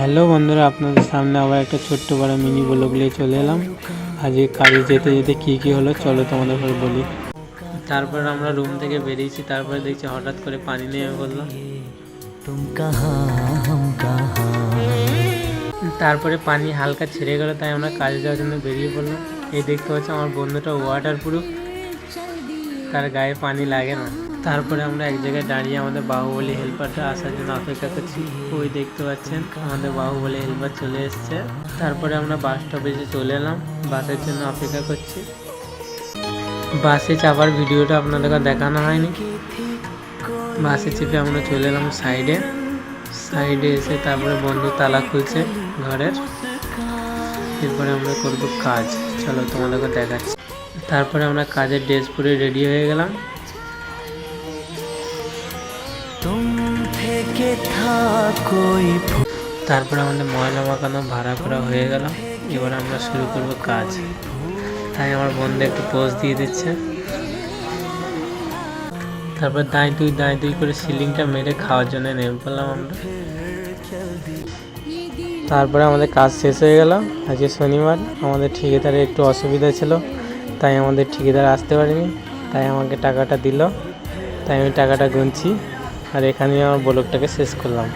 Hello বন্ধুরা, আপনাদের সামনে আবার একটা ছোট্ট বড় মিনি ব্লগ নিয়ে চলে এলাম। আজকে কাজে যেতে যেতে কী হলো চলো তোমাদের করে বলি। তারপর আমরা রুম থেকে বেরিয়েছি, তারপরে দেখছি হঠাৎ করে পানি নেমে পড়লো। তারপরে পানি হালকা ছেড়ে গেল, তাই আমরা কাজে যাওয়ার জন্য বেরিয়ে পড়লাম। এই দেখতে পাচ্ছি আমার বন্ধুটা ওয়াটার প্রুফ, তার গায়ে পানি লাগে না। তারপরে আমরা এক জায়গায় দাঁড়িয়ে আমাদের বাহুবলী হেল্পারটা আসার জন্য অপেক্ষা করছি। ওই দেখতে পাচ্ছেন আমাদের বাহুবলী হেল্পার চলে এসছে। তারপরে আমরা বাস স্টপেজে চলে এলাম, বাসের জন্য অপেক্ষা করছি। বাসে চাপার ভিডিওটা আপনাদেরকে দেখানো হয়নি। বাসে চেপে আমরা চলে এলাম সাইডে এসে তারপরে বন্ধু তালা খুলছে ঘরের। এরপরে আমরা করবো কাজ, চলো তোমাদেরকে দেখাচ্ছি। তারপরে আমরা কাজের ড্রেস পরে রেডি হয়ে গেলাম। তারপরে আমাদের ময়লা মাখানো ভাড়া করা হয়ে গেল। এবার আমরা শুরু করব কাজ। তাই আমার বন্ধু একটু পোজ দিয়ে দিচ্ছে। তারপর দাঁই দুই করে সিলিংটা মেরে খাওয়ার জন্য নেমে পড়লাম আমরা। তারপরে আমাদের কাজ শেষ হয়ে গেল। আজকে শনিবার, আমাদের ঠিকাদারের একটু অসুবিধা ছিল, তাই আমাদের ঠিকাদার আসতে পারেনি। তাই আমাকে টাকাটা দিল, তাই আমি টাকাটা গুনছি। আর এখানেই আমার ব্লগটাকে শেষ করলাম।